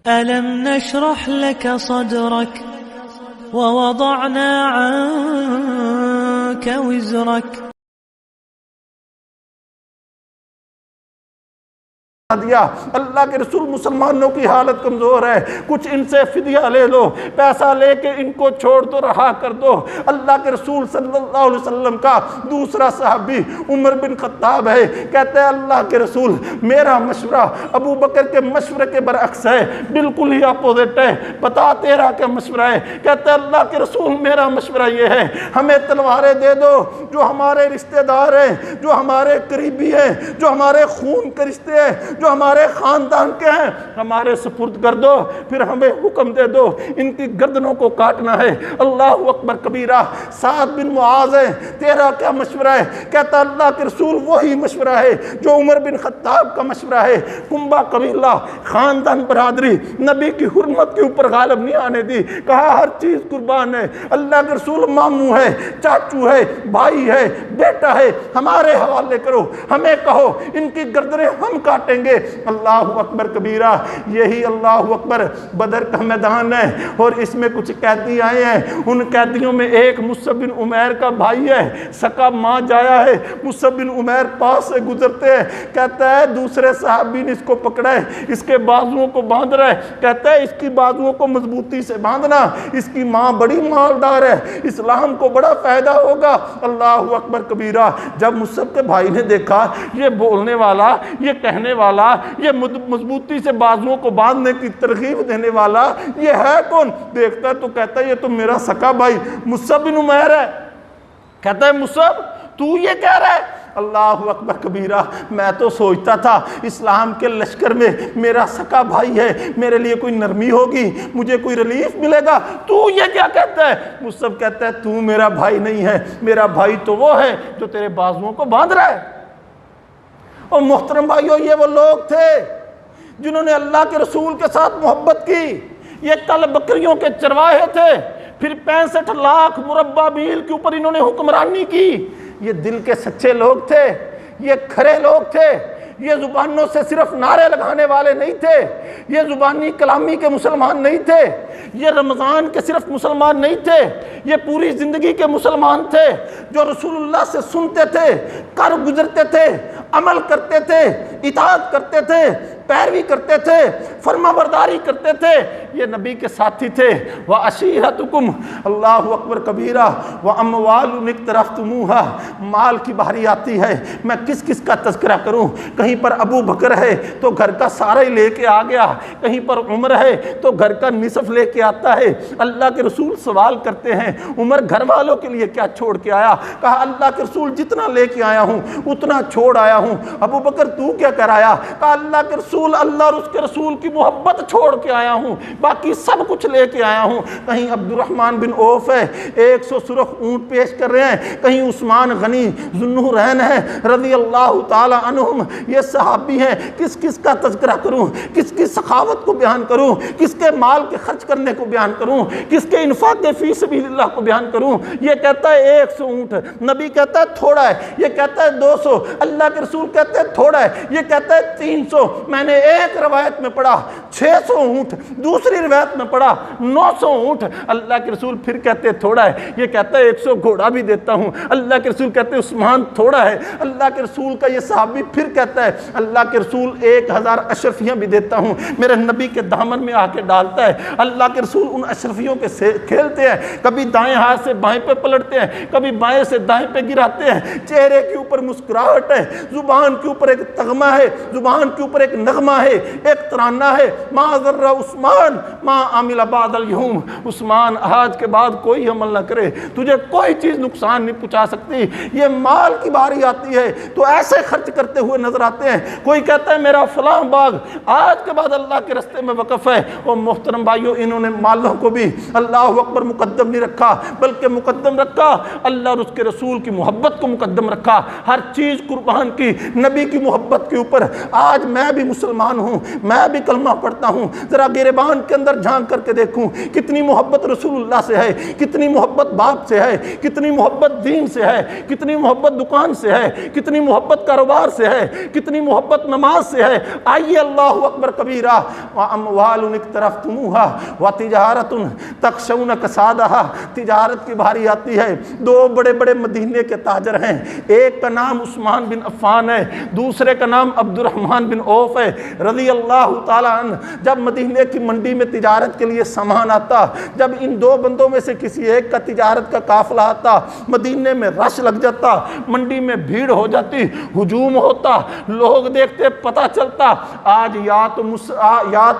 ألم نشرح لك صدرك ووضعنا عنك وزرك دیا۔ اللہ کے رسول مسلمانوں کی حالت کمزور ہے، کچھ ان سے فدیہ لے لو، پیسہ لے کے ان کو چھوڑ دو، رہا کر دو۔ اللہ کے رسول صلی اللہ علیہ وسلم کا دوسرا صحابی عمر بن خطاب ہے، کہتے ہیں اللہ کے رسول میرا مشورہ ابو بکر کے مشورے کے برعکس ہے، بالکل ہی اپوزٹ ہے، بتا تیرا کیا مشورہ ہے؟ کہتے ہیں اللہ کے رسول میرا مشورہ یہ ہے، ہمیں تلواریں دے دو، جو ہمارے رشتہ دار ہیں، جو ہمارے قریبی ہیں، جو ہمارے خون کے رشتے ہیں، جو ہمارے خاندان کے ہیں، ہمارے سپرد کر دو، پھر ہمیں حکم دے دو ان کی گردنوں کو کاٹنا ہے۔ اللہ اکبر کبیرہ۔ سعد بن معاذ ہے، تیرا کیا مشورہ ہے؟ کہتا اللہ کے رسول وہی مشورہ ہے جو عمر بن خطاب کا مشورہ ہے۔ کنبہ قبیلہ، خاندان برادری نبی کی حرمت کے اوپر غالب نہیں آنے دی، کہا ہر چیز قربان ہے۔ اللہ کے رسول ماموں ہے، چاچو ہے، بھائی ہے، بیٹا ہے، ہمارے حوالے کرو، ہمیں کہو ان کی گردنیں ہم کاٹیں گے۔ اللہ اکبر کبیرہ۔ یہی اللہ اکبر بدر کا میدان ہے، اور اس میں کچھ قیدی آئے ہیں، ان قیدیوں میں ایک مصعب بن عمیر کا بھائی ہے، سکا ماں جایا ہے۔ مصعب بن عمیر پاس سے گزرتے ہیں، کہتا ہے دوسرے صحابی نے اس کو پکڑا ہے، اس کے بازوؤں کو باندھ رہا ہے، کہتا ہے اس کی بازوؤں کو مضبوطی سے باندھنا، اس کی ماں بڑی مالدار ہے، اسلام کو بڑا فائدہ ہوگا۔ اللہ اکبر کبیرہ۔ جب مصعب کے بھائی نے دیکھا یہ بولنے والا، یہ کہنے والا، یہ مضبوطی سے بازوؤں کو باندھنے کی ترغیب دینے والا یہ ہے کون؟ دیکھتا ہے تو کہتا ہے یہ تو میرا سکا بھائی مصعب بن عمیر ہے۔ کہتا ہے مصعب تو یہ کہہ رہا ہے؟ اللہ اکبر کبیرہ۔ میں تو سوچتا تھا اسلام کے لشکر میں میرا سکا بھائی ہے، میرے لیے کوئی نرمی ہوگی، مجھے کوئی ریلیف ملے گا، تو یہ کیا کہتا ہے؟ مصعب کہتا ہے تو میرا بھائی نہیں ہے، میرا بھائی تو وہ ہے جو تیرے بازوؤں کو باندھ رہا ہے۔ اور محترم بھائیوں، یہ وہ لوگ تھے جنہوں نے اللہ کے رسول کے ساتھ محبت کی۔ یہ کل بکریوں کے چرواہے تھے، پھر 65 لاکھ مربع میل کے اوپر انہوں نے حکمرانی کی۔ یہ دل کے سچے لوگ تھے، یہ کھرے لوگ تھے، یہ زبانوں سے صرف نعرے لگانے والے نہیں تھے، یہ زبانی کلامی کے مسلمان نہیں تھے، یہ رمضان کے صرف مسلمان نہیں تھے، یہ پوری زندگی کے مسلمان تھے جو رسول اللہ سے سنتے تھے، کر گزرتے تھے، عمل کرتے تھے، اطاعت کرتے تھے، پیروی کرتے تھے، فرما برداری کرتے تھے۔ یہ نبی کے ساتھی تھے۔ وَعَشِيرَتُكُمْ اللہ اکبر کبیرہ وَأَمْوَالٌ اقْتَرَفْتُمُوهَا۔ مال کی باری آتی ہے، میں کس کس کا تذکرہ کروں؟ کہیں پر ابو بکر ہے تو گھر کا سارا ہی لے کے آ گیا، کہیں پر عمر ہے تو گھر کا نصف لے کے آتا ہے۔ اللہ کے رسول سوال کرتے ہیں عمر گھر والوں کے لیے کیا چھوڑ کے آیا؟ کہا اللہ کے رسول جتنا لے کے آیا ہوں اتنا چھوڑ آیا ہوں۔ ابو بکر تو کیا کرایا؟ کہا اللہ کے رسول اللہ اور اس کے رسول کی محبت چھوڑ کے آیا ہوں، باقی سب کچھ لے کے آیا ہوں۔ کہیں عبد الرحمن بن عوف ہے، 100 سرخ اونٹ پیش کر رہے ہیں، کہیں عثمان غنی ذوالنورین ہے رضی اللہ تعالی عنہم، یہ صحابی ہیں۔ کس کس کا تذکرہ کروں؟ کس کی سخاوت کو بیان کروں؟ کس کے مال کے خرچ کرنے کو بیان کروں؟ کس کے انفاق فی سبیل اللہ کو بیان کروں؟ یہ کہتا ہے 100 اونٹ، نبی کہتا ہے تھوڑا ہے، یہ کہتا ہے 200، اللہ کے رسول کہتے ہیں تھوڑا ہے، یہ کہتا ہے 300۔ میں نے ایک روایت میں پڑھا 600 اونٹ، دوسری روایت میں پڑھا 900 اونٹ۔ اللہ کے رسول پھر کہتے تھوڑا ہے، یہ کہتا ہے 100 گھوڑا بھی دیتا ہوں۔ اللہ کے رسول کہتے ہیں عثمان تھوڑا ہے۔ اللہ کے رسول کا یہ صحابی پھر کہتا ہے اللہ کے رسول 1000 اشرفیاں بھی دیتا ہوں۔ میرے نبی کے دامن میں آ کے ڈالتا ہے۔ اللہ کے رسول ان اشرفیوں کے کھیلتے ہیں، کبھی دائیں ہاتھ سے بائیں پہ پلٹتے ہیں، کبھی بائیں سے دائیں پہ گراتے ہیں۔ چہرے کے اوپر مسکراہٹ ہے، زبان کے اوپر ایک تغمہ ہے، زبان کے اوپر ایک نغمہ ہے، ایک ترانہ ہے۔ ما ضر عثمان ما عمل بعد اليوم۔ عثمان آج کے بعد کوئی عمل نہ کرے، تجھے کوئی چیز نقصان نہیں پہنچا سکتی۔ یہ مال کی باری آتی ہے تو ایسے خرچ کرتے ہوئے نظر آتے ہیں۔ کوئی کہتا ہے میرا فلاں باغ آج کے بعد اللہ کے راستے میں وقف ہے۔ اور محترم بھائیوں، انہوں نے مالوں کو بھی اللہ اکبر مقدم نہیں رکھا، بلکہ مقدم رکھا اللہ اور اس کے رسول کی محبت کو مقدم رکھا۔ ہر چیز قربان کی نبی کی محبت کے اوپر۔ آج میں بھی مسلمان ہوں، میں بھی کلمہ پڑھتا ہوں، ذرا گریبان کے اندر جھانک کر کے دیکھوں کتنی محبت رسول اللہ سے ہے، کتنی محبت باپ سے ہے، کتنی محبت دین سے ہے، کتنی محبت دکان سے ہے، کتنی محبت کاروبار سے ہے، کتنی محبت نماز سے ہے۔ آئیے اللہ اکبر کبیرہ۔ وَأَمْوَالٌ اقْتَرَفْتُمُوهَا وَتِجَارَةٌ تَخْشَوْنَ كَسَادَهَا۔ تجارت کی بھاری آتی ہے۔ دو بڑے بڑے مدینے کے تاجر ہیں، ایک کا نام عثمان بن عفان ہے، دوسرے کا نام عبد الرحمن بن عوف ہے رضی اللہ تعالیٰ عنہ۔ جب مدینے کی منڈی میں تجارت کے لیے سامان آتا، جب ان دو بندوں میں سے کسی ایک کا تجارت کا قافلہ آتا، مدینے میں رش لگ جاتا، منڈی میں بھیڑ ہو جاتی، ہجوم ہوتا، لوگ دیکھتے پتہ چلتا آج یا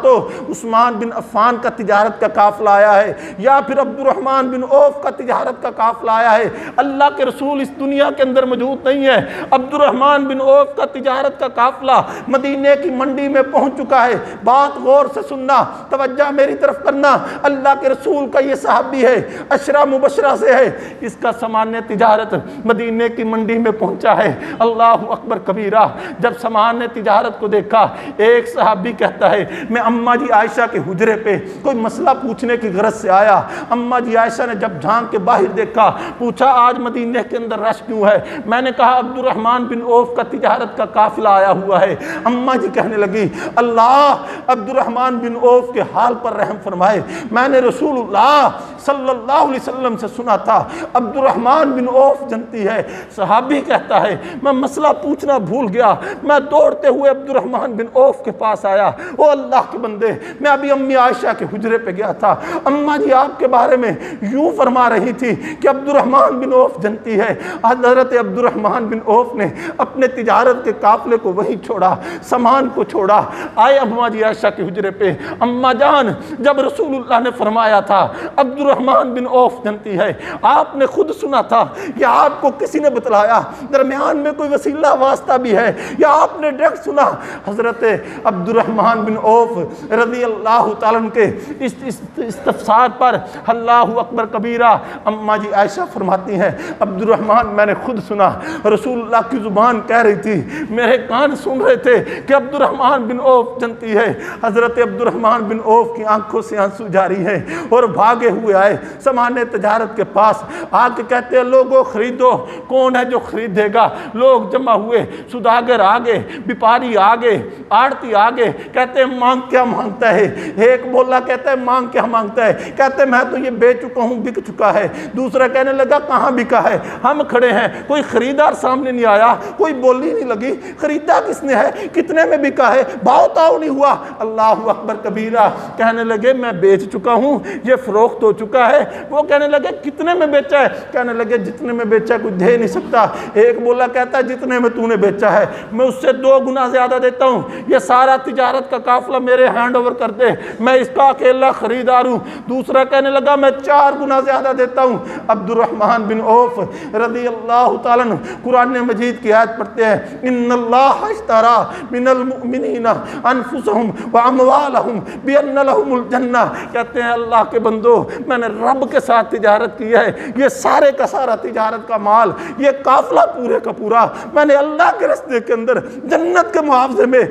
تو عثمان بن عفان کا تجارت کا قافلہ آیا ہے یا پھر عبد الرحمن بن عوف کا تجارت کا قافلہ آیا ہے۔ اللہ کے رسول اس دنیا کے اندر موجود نہیں ہے، عبد الرحمن بن عوف کا تجارت کا قافلہ مدینے کی منڈی میں پہنچ چکا ہے۔ بات غور سے سننا، توجہ میری طرف کرنا، اللہ کے رسول کا یہ صحابی ہے، عشرہ مبشرہ سے ہے، اس کا سامان تجارت مدینے کی منڈی میں پہنچا ہے۔ اللہ اکبر کبیرہ۔ جب سامان تجارت کو دیکھا، ایک صحابی کہتا ہے میں اماں جی عائشہ کے حجرے پہ کوئی مسئلہ پوچھنے کی غرض سے آیا۔ اماں جی عائشہ نے جب جھانک کے باہر دیکھا، پوچھا آج مدینے کے اندر رش کیوں ہے؟ میں نے کہا عبد الرحمن بن عوف کا تجارت کا قافلہ آیا ہوا ہے۔ اماں جی کہنے لگی اللہ عبد الرحمن بن عوف کے حال پر رحم فرمائے، میں نے رسول اللہ صلی اللہ علیہ وسلم سے سنا تھا عبد الرحمن بن عوف جنتی ہے۔ صحابی کہتا ہے میں مسئلہ پوچھنا بھول گیا، میں دوڑتے ہوئے عبد الرحمن بن عوف کے پاس آیا، او اللہ کے بندے میں ابھی امی عائشہ کے حجرے پہ گیا تھا، اماں جی آپ کے بارے میں یوں فرما رہی تھی کہ عبد الرحمن بن عوف جنتی ہے۔ حضرت عبد الرحمن بن عوف نے اپنے تجارت کے قافلے کو وہیں چھوڑا، سامان کو چھوڑا، آئے اماں جی عائشہ کے حجرے پہ۔ اماں جان جب رسول اللہ نے فرمایا تھا عبد الرحمن بن عوف جنتی ہے، آپ نے خود سنا تھا یا آپ کو کسی نے بتلایا؟ درمیان میں کوئی وسیلہ واسطہ بھی ہے یا آپ نے ڈائریکٹ سنا؟ حضرت عبد الرحمن بن عوف رضی اللہ تعالیٰ عنہ کے اس استفسار پر اللہ اکبر کبیرہ اماں جی عائشہ فرماتی ہیں عبد الرحمن میں نے خود سنا، رسول اللہ کی زبان کہہ رہی تھی، میرے کان سن رہے تھے کہ عبد الرحمن بن عوف جنتی ہے۔ حضرت عبد الرحمن بن عوف کی آنکھوں سے آنسو جاری ہیں اور بھاگے ہوئے آئے سامان تجارت کے پاس، آ کے کہتے ہیں لوگوں خریدو، کون ہے جو خریدے گا؟ لوگ جمع ہوئے، سوداگر آگے، بیپاری آگے، آڑتی آگے، کہتے ہیں مانگ کیا مانگتا ہے؟ ایک بولا کہتا ہے مانگ کیا مانگتا ہے؟ کہتے ہیں میں تو یہ بیچ چکا ہوں، بک چکا ہے۔ دوسرا کہنے لگا کہاں بکا ہے؟ ہم کھڑے ہیں، کوئی خریدار سامنے نہیں آیا، کوئی بولی نہیں لگی، خریدا کس نے ہے؟ کتنے میں بکا ہے؟ بھاؤ تاؤ نہیں ہوا۔ اللہ اکبر کبیرہ۔ کہنے لگے میں بیچ چکا ہوں، یہ فروخت ہو چکا ہے۔ وہ کہنے لگے کتنے میں بیچا ہے؟ کہنے لگے جتنے میں بیچا کوئی دے نہیں سکتا۔ ایک بولا کہتا ہے جتنے میں تو نے بیچا ہے میں اس سے 2 گنا زیادہ دیتا ہوں، یہ سارا تجارت کا قافلہ میرے ہینڈ اوور کر دے، میں اس کا اکیلا خریدار ہوں۔ دوسرا کہنے لگا میں 4 گنا زیادہ دیتا ہوں۔ عبد الرحمن بن عوف رضی اللہ تعالیٰ عنہ قرآن مجید کی آیت پڑھتے ہیں ان اللہ اشترى من المؤمنین انفسهم واموالهم بان لهم الجنہ۔ کہتے ہیں اللہ کے بندو میں نے رب کے ساتھ تجارت کی ہے، یہ سارے کا سارا تجارت کا مال، یہ قافلہ پورے کا پورا میں نے اللہ کے راستے کے اندر جنت کے معاوضے میں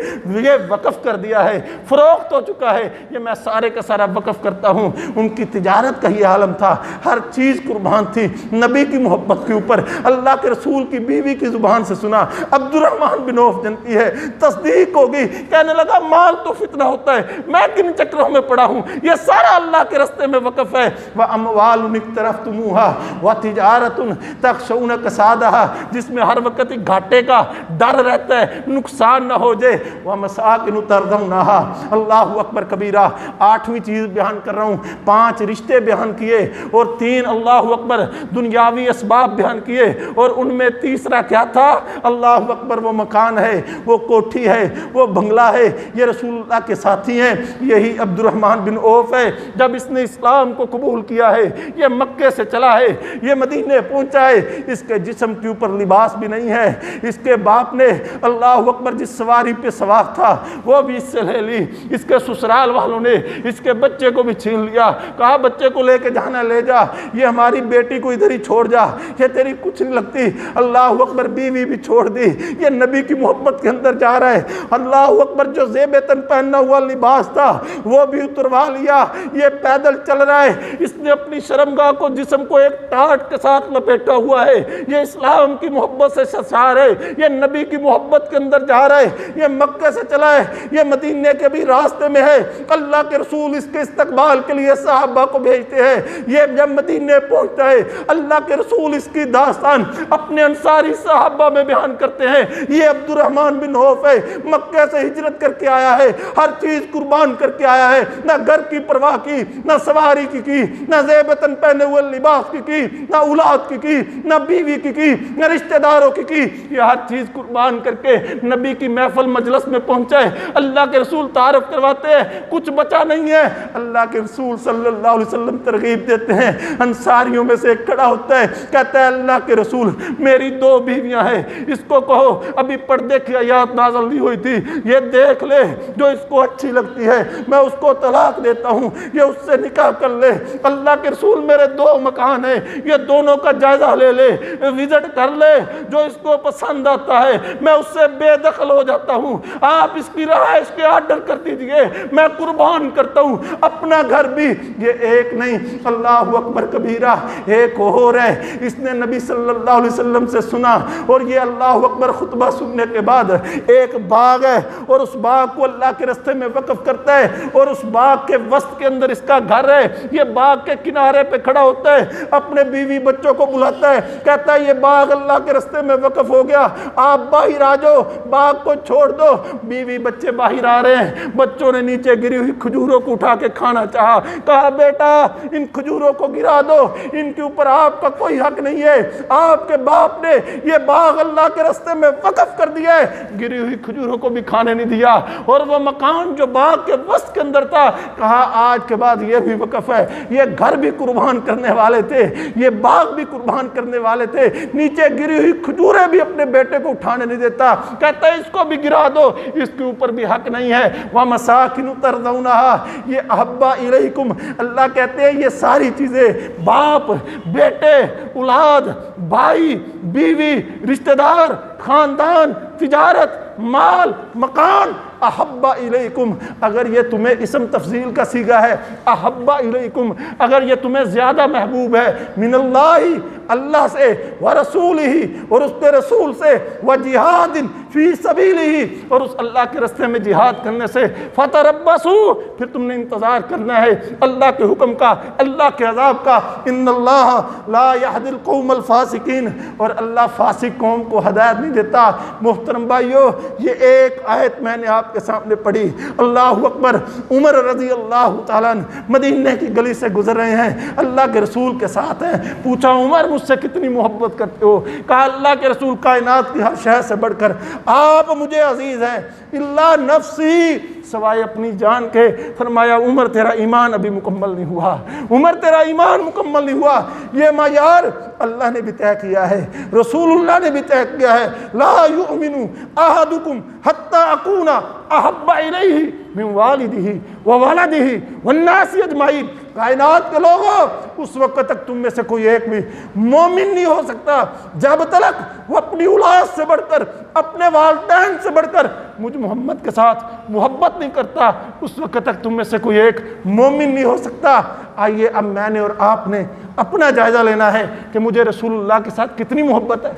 یہ وقف کر دیا ہے، فروخت ہو چکا ہے، یہ میں سارے کا سارا وقف کرتا ہوں۔ ان کی تجارت کا ہی عالم تھا، ہر چیز قربان تھی نبی کی محبت کے اوپر۔ اللہ کے رسول کی بیوی کی زبان سے سنا عبد الرحمن بن عوف جنتی ہے، تصدیق ہوگی، کہنے لگا مال تو فتنہ ہوتا ہے، میں کن چکروں میں پڑا ہوں، یہ سارا اللہ کے راستے میں وقف ہے۔ وَأَمْوَالٌ اقْتَرَفْتُمُوهَا وَتِجَارَةٌ تَخْشَوْنَ كَسَادَهَا، جس میں ہر وقت گھاٹے کا ڈر رہتا ہے، نقصان نہ ہو جائے۔ وَمَسَاكِنُ تَرْضَوْنَهَا، اللہ اکبر کبیرہ۔ 8ویں چیز بیان کر رہا ہوں، 5 رشتے بیان کیے اور 3 اللہ اکبر دنیاوی اسباب بیان کیے، اور ان میں تیسرا کیا تھا؟ اللہ اکبر وہ مکان ہے، وہ کوٹھی ہے، وہ بنگلہ ہے، یہ رسول اللہ کے ساتھی ہیں، یہی عبد الرحمن بن عوف ہے۔ جب اس نے اسلام کو قبول کیا ہے، یہ مکے سے چلا ہے، یہ مدینے پہنچا ہے، اس کے جسم کے اوپر لباس بھی نہیں ہے، اس کے باپ نے اللہ اکبر جس سواری پہ سوار تھا وہ بھی اس سے لے لی، اس کے سسرال والوں نے اس کے بچے کو بھی چھین لیا، کہا بچے کو لے کے جانا لے جا، یہ ہماری بیٹی کو ادھر ہی چھوڑ جا، یہ تیری کچھ نہیں لگتی۔ اللہ اکبر بیوی بھی چھوڑ دی، یہ نبی کی محبت کے اندر جا رہا ہے۔ اللہ اکبر، جو زیب تن پہننا ہوا لباس تھا وہ بھی اتروا لیا، یہ پیدل چل رہا ہے، اس نے اپنی شرمگاہ کو، جسم کو ایک ٹاٹ کے ساتھ لپیٹا ہوا ہے، یہ اسلام کی محبت سے سرشار ہے، یہ نبی کی محبت کے اندر جا رہا ہے، یہ مکہ سے چلا ہے، یہ مدینے کے بھی راستے میں ہے، اللہ کے رسول اس کے استقبال کے لیے صحابہ کو بھیجتے ہیں، یہ جب مدینے پہنچتا ہے اللہ کے رسول اس کی داستان اپنے انصاری صحابہ میں بیان کرتے ہیں، یہ عبد الرحمن بن عوف ہے، مکہ سے ہجرت کر کے آیا ہے، ہر چیز قربان کر کے آیا ہے، نہ گھر کی پرواہ کی، نہ سواری کی، نہ زیبتن پہنے ہوئے لباس کی، نہ اولاد کی، نہ بیوی کی، نہ رشتہ داروں کی، یہ ہر چیز قربان کر کے نبی کی محفل مجلس میں پہنچا ہے۔ اللہ کے رسول تعارف کرواتے ہیں، کچھ بچا نہیں ہے، اللہ کے رسول صلی اللہ علیہ وسلم ترغیب دیتے ہیں، انصاریوں میں سے ایک کھڑا ہوتا ہے، کہتا ہے اللہ کے رسول میری 2 بیویاں ہیں، اس کو کہو ابھی پردے کی آیات نازل نہیں ہوئی تھی، یہ دیکھ لے، جو اس کو اچھی لگتی ہے میں اس کو طلاق دیتا ہوں، یہ اس سے نکاح کر لے۔ اللہ کے رسول میرے 2 مکان ہیں، یہ دونوں کا جائزہ لے لے، وزٹ کر لے، جو اس کو پسند آتا ہے میں اس سے بے دخل ہو جاتا ہوں، آپ اس کی رہائش کے آرڈر کر دیجئے، میں قربان کرتا ہوں اپنا گھر بھی۔ یہ ایک نہیں، اللہ اکبر کبیرہ، ایک اور ہے، اس نے نبی صلی اللہ علیہ وسلم سے سنا، اور یہ اللہ اکبر خطبہ سننے کے بعد ایک باغ ہے، اور اس باغ کو اللہ کے راستے میں وقف کرتا ہے، اور اس باغ کے وسط کے اندر اس کا گھر ہے، یہ باغ کے کنارے پہ کھڑا ہوتا ہے، اپنے بیوی بچوں کو بلاتا ہے، کہتا ہے یہ باغ اللہ کے راستے میں وقف ہو گیا، آپ باہر آ جاؤ، باغ کو چھوڑ دو۔ بیوی بچے باہر آ رہے ہیں، بچوں نے نیچے گری ہوئی کھجوروں کو اٹھا کے کھانا چاہا، کہا بیٹا ان کھجوروں کو گرا دو، ان کے اوپر آپ کا کوئی حق نہیں ہے، آپ کے باپ نے یہ باغ اللہ کے راستے میں وقف کر دیا ہے۔ گری ہوئی کھجوروں کو بھی کھانے نہیں دیا، اور وہ مکان جو باغ کے وسط کے اندر تھا، کہا آج کے بعد یہ بھی وقف ہے۔ یہ گھر بھی قربان کرنے والے تھے، یہ باغ بھی قربان کرنے والے تھے، نیچے گری ہوئی کھجوریں بھی اپنے بیٹے کو اٹھانے نہیں دیتا، کہتا ہے اس کو بھی گرا دو، اس کے اوپر بھی حق نہیں ہے۔ وَمَسَاكِنُ تَرْضَوْنَهَا، یہ احبا الیکم، اللہ کہتے ہیں یہ ساری چیزیں، باپ، بیٹے، اولاد، بھائی، بیوی، رشتہ دار، خاندان، تجارت، مال، مکان، احبا الیکم، اگر یہ تمہیں اسم تفضیل کا صیغہ ہے، احبا الیکم، اگر یہ تمہیں زیادہ محبوب ہے، من اللہ، اللہ سے، ورسولہ، اور اس کے رسول سے، وجہاد فی سبیلہ، اور اس اللہ کے راستے میں جہاد کرنے سے، فتربصوا، پھر تم نے انتظار کرنا ہے اللہ کے حکم کا، اللہ کے عذاب کا، ان اللہ لا یہدی القوم الفاسقین، اور اللہ فاسق قوم کو ہدایت نہیں دیتا۔ محترم بھائیو، یہ ایک آیت میں نے آپ کے سامنے پڑھی، اللہ اکبر، عمر رضی اللہ تعالیٰ مدینے کی گلی سے گزر رہے ہیں، اللہ کے رسول کے ساتھ ہیں، پوچھا عمر مجھ سے کتنی محبت کرتے ہو؟ کہا اللہ کے رسول کائنات کی ہر شے سے بڑھ کر آپ مجھے عزیز ہیں، اللہ نفسی، سوائے اپنی جان کے۔ فرمایا عمر تیرا ایمان ابھی مکمل نہیں ہوا، عمر تیرا ایمان مکمل نہیں ہوا، یہ معیار اللہ نے بھی طے کیا ہے، رسول اللہ نے بھی طے کیا ہے، لا یؤمن احدکم حتی اکون احب الیہ من والدہ وولدہ والناس اجمعین، کائنات کے لوگوں اس وقت تک تم میں سے کوئی ایک بھی مومن نہیں ہو سکتا جب تک وہ اپنی اولاد سے بڑھ کر، اپنے والدین سے بڑھ کر مجھ محمد کے ساتھ محبت نہیں کرتا، اس وقت تک تم میں سے کوئی ایک مومن نہیں ہو سکتا۔ آئیے اب میں نے اور آپ نے اپنا جائزہ لینا ہے کہ مجھے رسول اللہ کے ساتھ کتنی محبت ہے،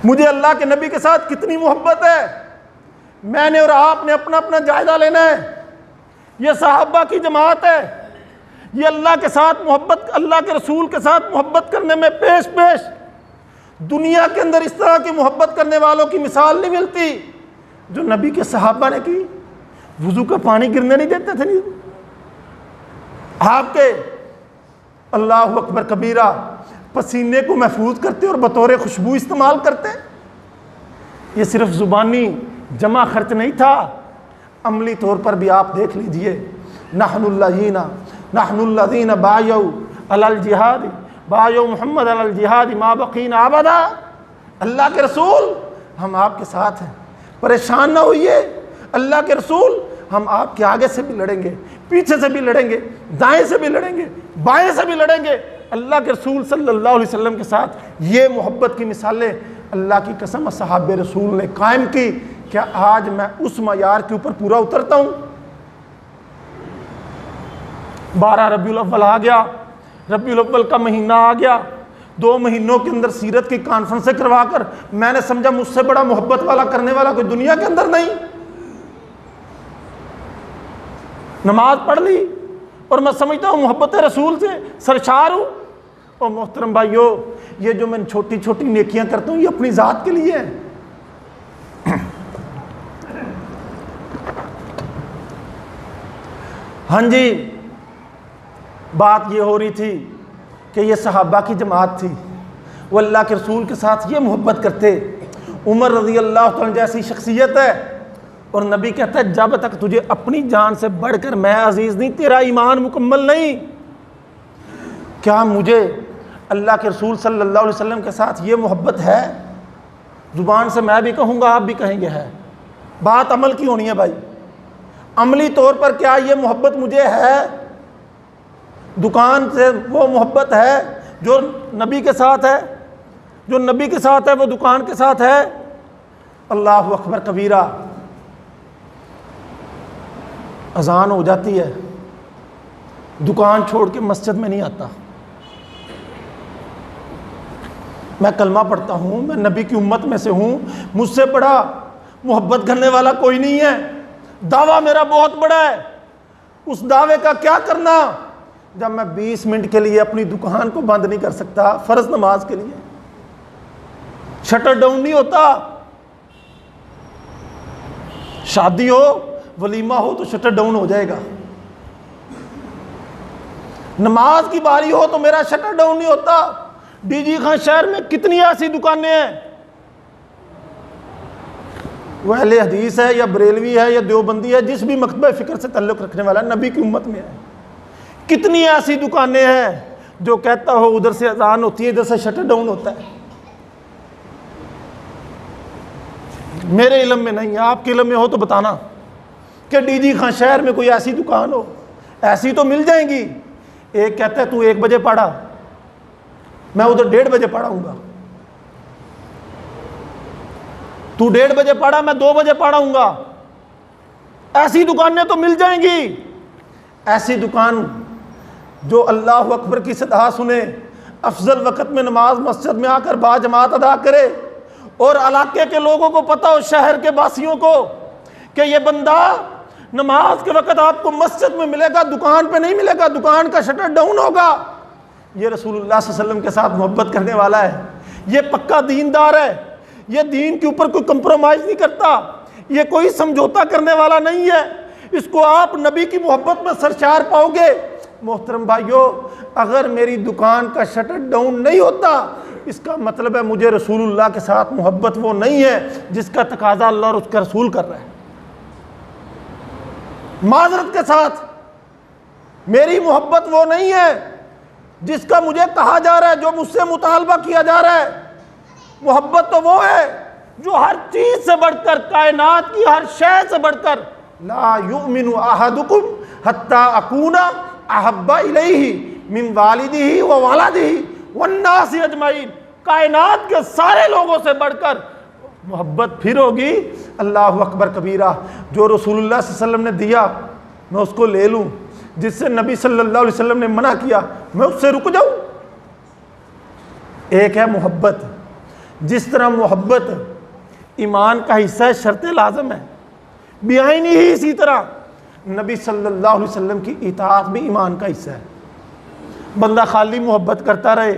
مجھے اللہ کے نبی کے ساتھ کتنی محبت ہے۔ میں نے اور آپ نے اپنا اپنا جائزہ لینا ہے۔ یہ صحابہ کی جماعت ہے، یہ اللہ کے ساتھ محبت، اللہ کے رسول کے ساتھ محبت کرنے میں پیش پیش، دنیا کے اندر اس طرح کی محبت کرنے والوں کی مثال نہیں ملتی جو نبی کے صحابہ نے کی۔ وضو کا پانی گرنے نہیں دیتے تھے، نہیں آپ کے اللہ اکبر کبیرہ پسینے کو محفوظ کرتے اور بطور خوشبو استعمال کرتے۔ یہ صرف زبانی جمع خرچ نہیں تھا، عملی طور پر بھی آپ دیکھ لیجئے، نحن الذین بایعوا علی الجہاد، بایعوا محمد علی الجہاد ما بقینا ابدا، اللہ کے رسول ہم آپ کے ساتھ ہیں، پریشان نہ ہوئیے، اللہ کے رسول ہم آپ کے آگے سے بھی لڑیں گے، پیچھے سے بھی لڑیں گے، دائیں سے بھی لڑیں گے، بائیں سے بھی لڑیں گے۔ اللہ کے رسول صلی اللہ علیہ وسلم کے ساتھ یہ محبت کی مثالیں اللہ کی قسم اصحاب رسول نے قائم کی. کیا آج میں اس معیار کے اوپر پورا اترتا ہوں؟ 12 ربیع الاول آ گیا، ربیع الاول کا مہینہ آ گیا، 2 مہینوں کے اندر سیرت کی کانفرنسیں کروا کر میں نے سمجھا مجھ سے بڑا محبت والا کرنے والا کوئی دنیا کے اندر نہیں. نماز پڑھ لی اور میں سمجھتا ہوں محبت رسول سے سرشار ہوں. اور محترم بھائیو، یہ جو میں چھوٹی چھوٹی نیکیاں کرتا ہوں یہ اپنی ذات کے لیے ہے. ہاں جی، بات یہ ہو رہی تھی کہ یہ صحابہ کی جماعت تھی، وہ اللہ کے رسول کے ساتھ یہ محبت کرتے. عمر رضی اللہ عنہ جیسی شخصیت ہے اور نبی کہتا ہے جب تک تجھے اپنی جان سے بڑھ کر میں عزیز نہیں، تیرا ایمان مکمل نہیں. کیا مجھے اللہ کے رسول صلی اللہ علیہ وسلم کے ساتھ یہ محبت ہے؟ زبان سے میں بھی کہوں گا، آپ بھی کہیں گے ہے. بات عمل کی ہونی ہے بھائی. عملی طور پر کیا یہ محبت مجھے ہے؟ دکان سے وہ محبت ہے جو نبی کے ساتھ ہے، جو نبی کے ساتھ ہے وہ دکان کے ساتھ ہے. اللہ اکبر کبیرہ. اذان ہو جاتی ہے، دکان چھوڑ کے مسجد میں نہیں آتا. میں کلمہ پڑھتا ہوں، میں نبی کی امت میں سے ہوں، مجھ سے بڑا محبت کرنے والا کوئی نہیں ہے. دعویٰ میرا بہت بڑا ہے. اس دعوے کا کیا کرنا جب میں 20 منٹ کے لیے اپنی دکان کو بند نہیں کر سکتا فرض نماز کے لیے؟ شٹر ڈاؤن نہیں ہوتا. شادی ہو، ولیمہ ہو تو شٹر ڈاؤن ہو جائے گا. نماز کی باری ہو تو میرا شٹر ڈاؤن نہیں ہوتا. ڈی جی خان شہر میں کتنی ایسی دکانیں ہیں، وہ اہل حدیث ہے یا بریلوی ہے یا دیوبندی ہے، جس بھی مکتبہ فکر سے تعلق رکھنے والا نبی کی امت میں ہے، کتنی ایسی دکانیں ہیں جو کہتا ہو ادھر سے اذان ہوتی ہے ادھر سے شٹر ڈاؤن ہوتا ہے. میرے علم میں نہیں ہے، آپ کے علم میں ہو تو بتانا کہ ڈی جی خان شہر میں کوئی ایسی دکان ہو. ایسی تو مل جائیں گی. ایک کہتا ہے تو 1 بجے پڑھا، میں ادھر 1:30 بجے پڑھاؤں گا. تو 1:30 بجے پڑھا، میں 2 بجے پڑھاؤں گا. ایسی دکانیں تو مل جائیں گی. ایسی دکان جو اللہ اکبر کی صدا سنے، افضل وقت میں نماز مسجد میں آ کر با جماعت ادا کرے اور علاقے کے لوگوں کو پتہ ہو، شہر کے واسیوں کو، کہ یہ بندہ نماز کے وقت آپ کو مسجد میں ملے گا، دکان پہ نہیں ملے گا، دکان کا شٹر ڈاؤن ہوگا. یہ رسول اللہ صلی اللہ علیہ وسلم کے ساتھ محبت کرنے والا ہے. یہ پکا دیندار ہے. یہ دین کے اوپر کوئی کمپرومائز نہیں کرتا. یہ کوئی سمجھوتا کرنے والا نہیں ہے. اس کو آپ نبی کی محبت میں سرشار پاؤ گے. محترم بھائیو، اگر میری دکان کا شٹر ڈاؤن نہیں ہوتا، اس کا مطلب ہے مجھے رسول اللہ کے ساتھ محبت وہ نہیں ہے جس کا تقاضا اللہ اور اس کا رسول کر رہا ہے. معذرت کے ساتھ میری محبت وہ نہیں ہے جس کا مجھے کہا جا رہا ہے، جو مجھ سے مطالبہ کیا جا رہا ہے. محبت تو وہ ہے جو ہر چیز سے بڑھ کر، کائنات کی ہر شے سے بڑھ کر، لا یؤمن احدکم حتی اکون احب الیہ من والدہ وولدہ والناس اجمعین. کائنات کے سارے لوگوں سے بڑھ کر محبت پھر ہوگی. اللہ اکبر کبیرہ. جو رسول اللہ صلی اللہ علیہ وسلم نے دیا میں اس کو لے لوں، جس سے نبی صلی اللہ علیہ وسلم نے منع کیا میں اس سے رک جاؤں. ایک ہے محبت. جس طرح محبت ایمان کا حصہ ہے، شرط لازم ہے، بیعینی ہی اسی طرح نبی صلی اللہ علیہ وسلم کی اطاعت بھی ایمان کا حصہ ہے. بندہ خالی محبت کرتا رہے،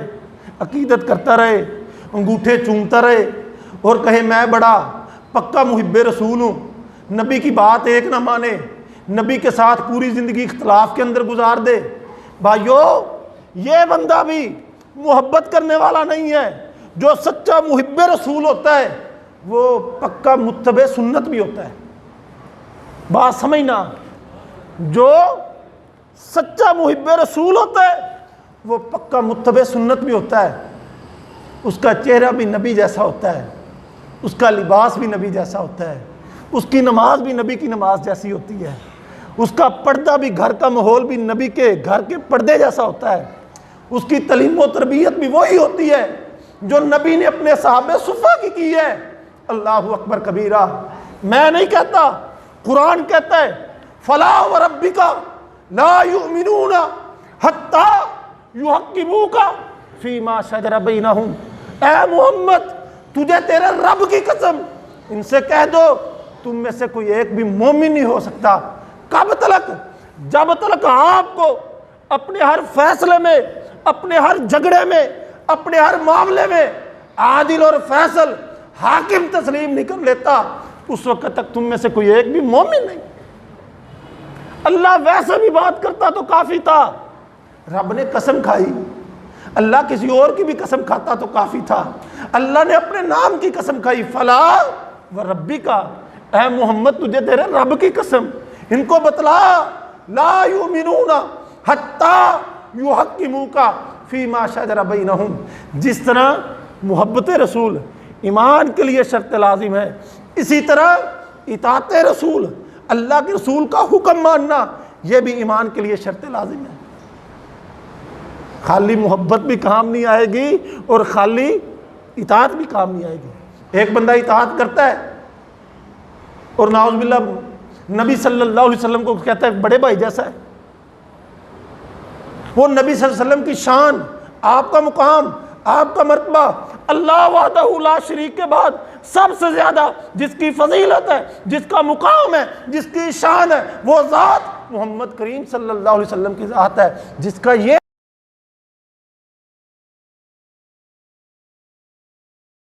عقیدت کرتا رہے، انگوٹھے چومتا رہے اور کہے میں بڑا پکا محب رسول ہوں، نبی کی بات ایک نہ مانے، نبی کے ساتھ پوری زندگی اختلاف کے اندر گزار دے. بھائیو، یہ بندہ بھی محبت کرنے والا نہیں ہے. جو سچا محب رسول ہوتا ہے وہ پکا متبع سنت بھی ہوتا ہے. بات سمجھنا، جو سچا محب رسول ہوتا ہے وہ پکا متبع سنت بھی ہوتا ہے. اس کا چہرہ بھی نبی جیسا ہوتا ہے، اس کا لباس بھی نبی جیسا ہوتا ہے، اس کی نماز بھی نبی کی نماز جیسی ہوتی ہے، اس کا پردہ بھی، گھر کا ماحول بھی نبی کے گھر کے پردے جیسا ہوتا ہے، اس کی تعلیم و تربیت بھی وہی ہوتی ہے. جو نبی نے اپنے صحابہ صفہ کی ہے۔ اللہ اکبر کبیرہ، میں نہیں کہتا، قرآن کہتا ہے فلا وربک لا یؤمنون حتی یحکموک فیما شجر بینہم۔ اے محمد تجھے تیرے رب کی قسم ان سے کہہ دو تم میں سے کوئی ایک بھی مومن نہیں ہو سکتا۔ کب تلک؟ جب تلک آپ کو اپنے ہر فیصلے میں، اپنے ہر جھگڑے میں، اپنے ہر معاملے میں عادل اور فیصل حاکم تسلیم نہیں کر لیتا، اس وقت تک تم میں سے کوئی ایک بھی مومن نہیں۔ اللہ ویسے بھی بات کرتا تو کافی تھا، رب نے قسم کھائی، اللہ کسی اور کی بھی قسم کھاتا تو کافی تھا، اللہ نے اپنے نام کی قسم کھائی، فلا وربک، اے محمد تجھے تیرے رب کی قسم ان کو بتلا، لا یؤمنون حتی یحکموک فیما شجر بینہم۔ جس طرح محبت رسول ایمان کے لیے شرط لازم ہے، اسی طرح اطاعت رسول، اللہ کے رسول کا حکم ماننا، یہ بھی ایمان کے لیے شرط لازم ہے۔ خالی محبت بھی کام نہیں آئے گی اور خالی اطاعت بھی کام نہیں آئے گی۔ ایک بندہ اطاعت کرتا ہے اور نعوذ باللہ نبی صلی اللہ علیہ وسلم کو کہتا ہے بڑے بھائی جیسا ہے، وہ نبی صلی اللہ علیہ وسلم کی شان، آپ کا مقام، آپ کا مرتبہ، اللہ وحدہ لا شریک کے بعد سب سے زیادہ جس کی فضیلت ہے، جس کا مقام ہے، جس کی شان ہے، وہ ذات محمد کریم صلی اللہ علیہ وسلم کی ذات ہے، جس کا یہ